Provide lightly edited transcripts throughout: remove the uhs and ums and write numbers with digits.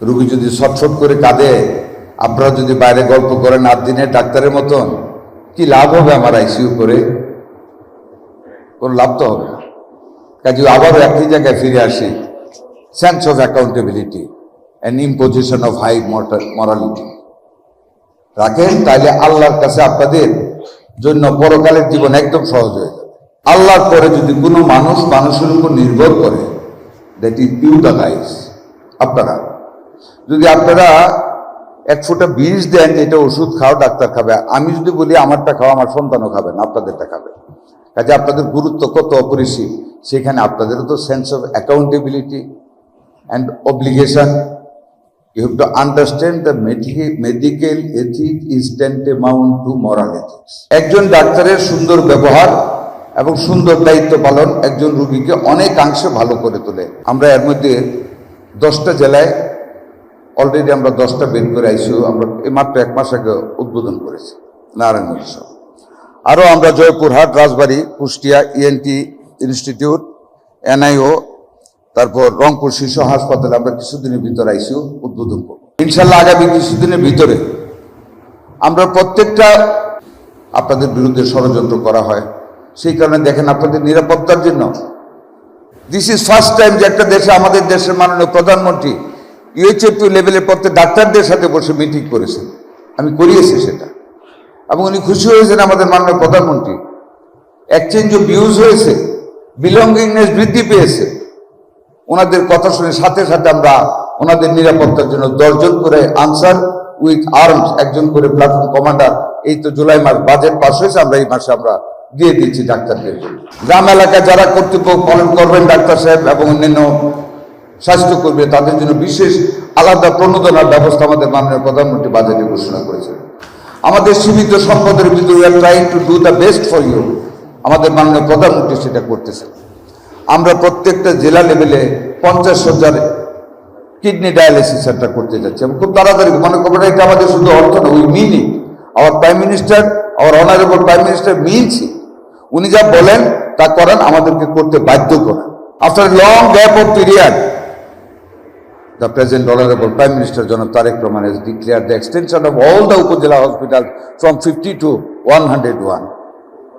রুগী যদি ছটফট করে কাঁদে, আপনারা যদি বাইরে গল্প করেন 8 দিনের ডাক্তারের মতন, কি লাভ হবে আমার আইসিইউ করে? কোনো লাভ তো হবে না। কাজে আবারও একই জায়গায় ফিরে আসি, sense of accountability and imposition of high morality রাখেন, তাইলে আল্লাহর কাছে আপনাদের জন্য পরকালের জীবন একদম সহজ হয়ে যাবে। আল্লাহর পরে যদি কোনো মানুষ মানুষের উপর নির্ভর করে, that is you the guys. আপনারা যদি এক ফোঁটা বিষ দেন, এটা ওষুধ খাও, ডাক্তার খাবে, আমি যদি বলি আমারটা খাও, আমার সন্তানও খাবে না, আপনাদেরটা খাবে। কাজে আপনাদের গুরুত্ব কত অপরিসীম, সেখানে আপনাদেরও তো sense of accountability and obligation. You have to understand the medical ethic is tantamount to moral ethics. একজন ডাক্তারের সুন্দর ব্যবহার এবং সুন্দর দায়িত্ব পালন একজন রোগীকে অনেকাংশে ভালো করে তোলে। আমরা এর মধ্যে 10টা জেলায় অলরেডি আমরা 10টা বের করে আইসিইউ আমরা মাত্র 1 মাস আগে উদ্বোধন করেছি, নারায়ণগঞ্জ সহ। আরও আমরা জয়পুরহাট, রাজবাড়ী, কুষ্টিয়া ইএনটি ইনস্টিটিউট, এনআইও, তারপর রংপুর শিশু হাসপাতালে আমরা কিছুদিনের ভিতরে আইসিইউ উদ্বোধন করব ইনশাল্লাহ। আগামী কিছুদিনের ভিতরে আমরা প্রত্যেকটা আপনাদের বিরুদ্ধে ষড়যন্ত্র করা হয়, সেই কারণে দেখেন আপনাদের নিরাপত্তার জন্য দিস ইজ ফার্স্ট টাইম যে একটা দেশে, আমাদের দেশের মাননীয় প্রধানমন্ত্রী ইউএইচএফপি লেভেলের প্রত্যেক ডাক্তারদের সাথে বসে মিটিং করেছেন। আমি করিয়েছি সেটা, এবং উনি খুশি হয়েছেন আমাদের মাননীয় প্রধানমন্ত্রী। এক্সচেঞ্জ অফ ভিউজ হয়েছে, বিলঙ্গিংনেস বৃদ্ধি পেয়েছে। ওনাদের কথা শুনে সাথে সাথে আমরা ওনাদের নিরাপত্তার জন্য 10 জন করে আনসার উইথ আর্মস, 1 জন করে প্ল্যাটফর্ম কমান্ডার, এই তো জুলাই মাস বাজেট পাস হয়েছে, আমরা এই মাসে আমরা দিয়ে দিচ্ছি ডাক্তারদের জন্য। গ্রাম এলাকায় যারা কর্তৃত্ব পালন করবেন ডাক্তার সাহেব এবং অন্যান্য স্বাস্থ্যকর্মী, তাদের জন্য বিশেষ আলাদা প্রণোদনার ব্যবস্থা আমাদের মাননীয় প্রধানমন্ত্রী বাজেটে ঘোষণা করেছেন। আমাদের সীমিত সম্পদের ভিতরে we are trying to do the best for you, আমাদের মাননীয় প্রধানমন্ত্রী সেটা করতেছেন। আমরা প্রত্যেকটা জেলা লেভেলে 50,000 কিডনি ডায়ালিসিস সেন্টার করতে যাচ্ছি এবং খুব তাড়াতাড়ি। মনে করবেন এটা আমাদের শুধু অর্থ না, we mean it. Our prime minister, our honourable prime minister means it. উনি যা বলেন তা করেন, আমাদেরকে করতে বাধ্য করেন। After long gap of period, the present honorable Prime Minister Janab Tariq Rahman has declared the extension of all the Upazila hospitals from 50 to 101.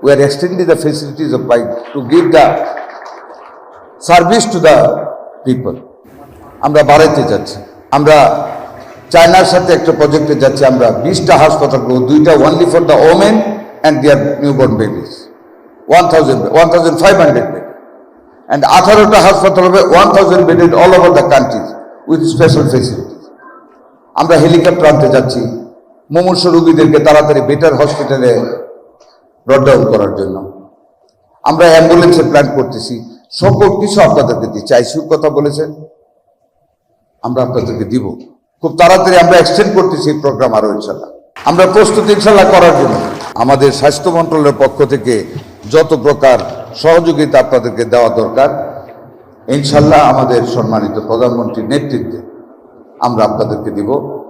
We are extending the facilities of to give the service to the people. আমরা বাড়াইতে যাচ্ছি। আমরা চায়নার সাথে একটা প্রজেক্টে যাচ্ছি। আমরা 20টা হাসপাতাল করব, 2টা only for the women and their newborn babies, 1,500 bed, and 18টা হাসপাতাল হবে 1,000 bedded all over the country with special facilities. আমরা হেলিকপ্টার আনতে যাচ্ছি মুমূর্ষ রোগীদেরকে তাড়াতাড়ি বেটার হসপিটালে ব্রড ডাউন করার জন্য। আমরা অ্যাম্বুলেন্সের প্ল্যান করতেছি। সকল কিছু আপনাদেরকে দিচ্ছি। আইসিইউর কথা বলেছেন, আমরা আপনাদেরকে দিব খুব তাড়াতাড়ি। আমরা এক্সটেন্ড করতেছি এই প্রোগ্রাম আরও ইনশাল্লাহ। আমরা প্রস্তুত ইনশাল্লাহ করার জন্য। আমাদের স্বাস্থ্য মন্ত্রণালয়ের পক্ষ থেকে যত প্রকার সহযোগিতা আপনাদেরকে দেওয়া দরকার, ইনশাল্লাহ আমাদের সম্মানিত প্রধানমন্ত্রীর নেতৃত্বে আমরা আপনাদেরকে দিব।